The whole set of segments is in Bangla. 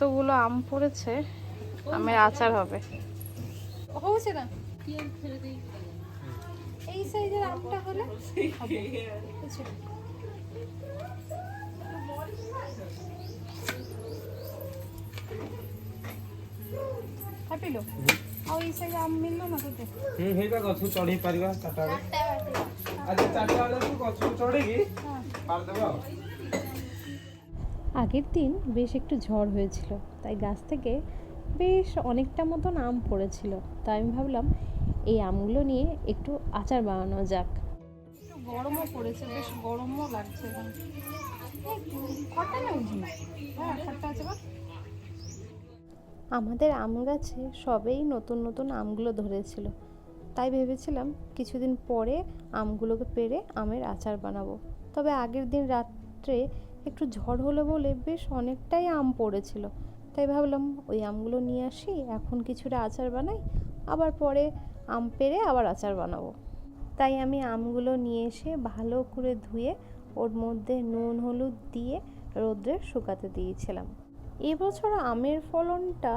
এতগুলো আম পড়েছে, আমের আচার হবে। হচ্ছে না এই সাইজের আমটা হলে কাটিলো ଆଉ এই ସାଇଜ୍ ଆମ୍ ମିଳିଲା ନା ତତେ? ହେଇଟା ଗଛ ଚଢେଇ ପାରିବା ଚାରିଟା ବେଳେ। ଆଜି ଚାରିଟା ବେଳକୁ ଗଛ ଚଢେଇକି ପାରଦେବା। আগের দিন বেশ একটু ঝড় হয়েছিল, তাই গাছ থেকে বেশ অনেকটা মতন আম পড়েছিল। তাই আমি ভাবলাম এই আমগুলো নিয়ে একটু আচার বানানো যাক। একটু গরমও পড়েছে, বেশ গরমও লাগছে এখন। খট্টা লাগছে না? হ্যাঁ খট্টা আছে বা। আমাদের আম গাছে সবেই নতুন নতুন আমগুলো ধরেছিল, তাই ভেবেছিলাম কিছুদিন পরে আমগুলোকে পেড়ে আমের আচার বানাবো। তবে আগের দিন রাত্রে একটু ঝড় হলো বলে বেশ অনেকটাই আম পড়েছিল, তাই ভাবলাম ওই আমগুলো নিয়ে আসি, এখন কিছুটা আচার বানাই, আবার পরে আম পেড়ে আবার আচার বানাবো। তাই আমি আমগুলো নিয়ে এসে ভালো করে ধুয়ে ওর মধ্যে নুন হলুদ দিয়ে রোদ্রে শুকাতে দিয়েছিলাম। এবছর আমের ফলনটা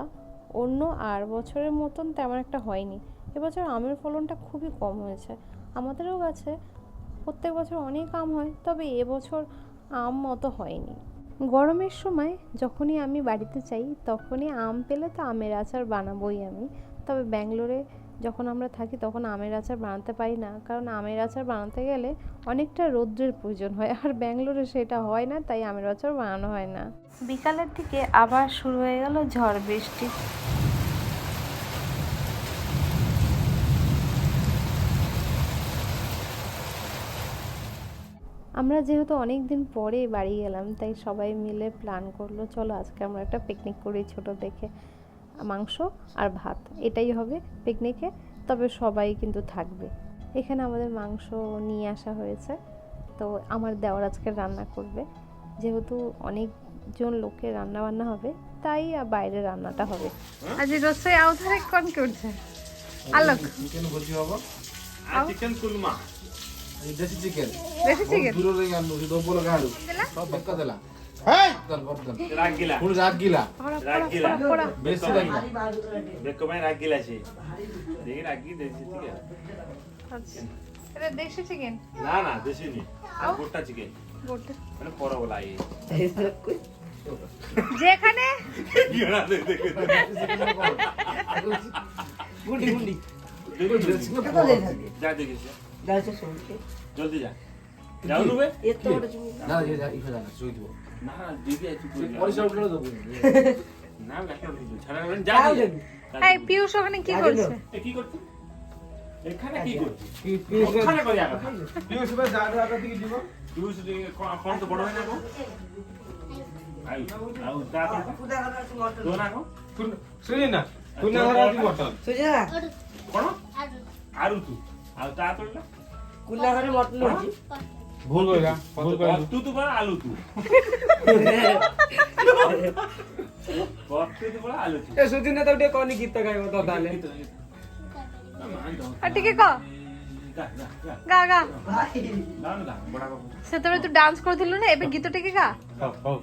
অন্য আর বছরের মতন তেমন একটা হয়নি। এবছর আমের ফলনটা খুবই কম হয়েছে। আমাদেরও গাছে প্রত্যেক বছর অনেক আম হয়, তবে এবছর আম অত হয়নি। গরমের সময় যখনই আমি বাড়িতে চাই তখনই আম পেলে তো আমের আচার বানাবোই আমি। তবে ব্যাঙ্গালোরে যখন আমরা থাকি তখন আমের আচার বানাতে পারি না, কারণ আমের আচার বানাতে গেলে অনেকটা রৌদ্রের প্রয়োজন হয়, আর ব্যাঙ্গালোরে সেটা হয় না, তাই আমের আচার বানানো হয় না। বিকালের দিকে আবার শুরু হয়ে গেল ঝড় বৃষ্টি। আমরা যেহেতু অনেক দিন পরে বাড়ি গেলাম, তাই সবাই মিলে প্ল্যান করলো চলো আজকে আমরা একটা পিকনিক করি ছোট দেখে। মাংস আর ভাত এটাই হবে পিকনিকে, তবে সবাই কিন্তু থাকবে। এখানে আমাদের মাংস নিয়ে আসা হয়েছে, তো আমার দেওর আজকে রান্না করবে। যেহেতু অনেকজন লোকের রান্না বান্না হবে, তাই বাইরে রান্নাটা হবে। আজ রোষেই আউধারে কোন করছে আলোক চিকেন ভজি হবে আর চিকেন কুলমা। দেশি চিকেন দূর রে গান নো দো বড় গাড়ু সব বেকা দেলা। হেই দল বর্দন রাগিলা ফুল রাগিলা বেশি রাগিলা দেখো ভাই রাগিলা আছে দেখি রাগি দেশি চিকেন। আচ্ছা এটা দেশি চিকেন না না দেশি নি গোটা চিকেন গোটা মানে পড়া বলা এই যেখানে ইয়া দে দেখে গুন্ডি গুন্ডি যা দেখিস যাচ্ছে শুনতে জলদি যা যাও নুবে এত বড় না যা ইফা না শুই দিব না দিদি আইছি পয়সা উঠলো দেব না লেখা দিদি ছাড়া যা এই পিউষ ওখানে কি করছে? কি করছিস এখানে কি করছিস পিউষ ওখানে কই আগা পিউষ বে যা যা দিকে দিব পিউষ কোন তো বড় হয় না গো আই আউ তা তো না গো শুনি না তুই না ধরা দি মটন সুজা কোন আরু তু আউ তা তোলা কুল্লা ঘরে মটন হচ্ছে ভুল কইরা ভুল কইরা তু তু বড় আলু তু বক্তে তু বড় আলু তু এ সুদিন তো তে কোনি গীত গাইবো তো তাহলে ঠিক ক গা গা না না বড় বাবু সেতরে তুই ডান্স করছিল না, এবে গীত টিকে গা। হও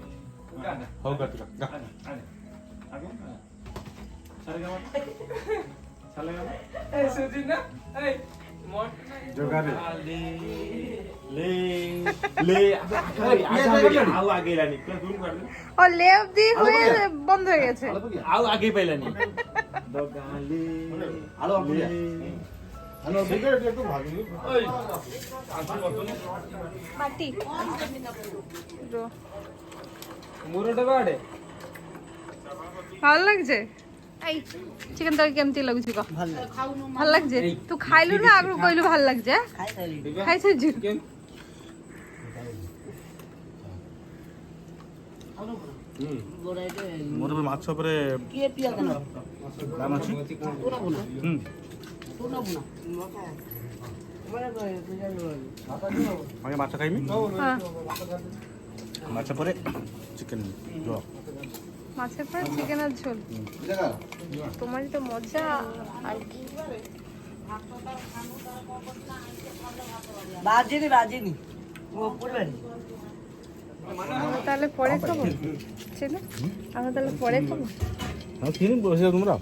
হও গা তুই গা আগো সারে গা সালে গা এ সুদিন না এই জোগাড়ে ले ले আও আগে লানি কোন দূর করে ও লেভ দি হয়ে বন্ধ হয়ে গেছে। আও আগে পাইলানি দগালে আলো আপনি হ্যালো সিগারেট একটু ভাগি ওই আসল মতন মাটি রো মুরোটা বাড়ে ভালো লাগছে। এই চিকেন তরকারি কেমতি লাগছে ক? ভাল লাগছে। তুই খাইলু না আগু কইলু ভাল লাগছে? খাইছিস চিকেন মোর মাছ উপরে কি পিয়া কেন দাম আছে তোরা বল তোরা বল আগে মাছ খাইমি হ্যাঁ মাছ পরে চিকেন জো মাছের পরে চিকেনের ঝোল। তোমারই তো মজা। আর বাজেনি ও পড়বে আমরা তাহলে পরে খাবো ছেলে আমরা তাহলে পরে খাবো কিনে বসে তোমরা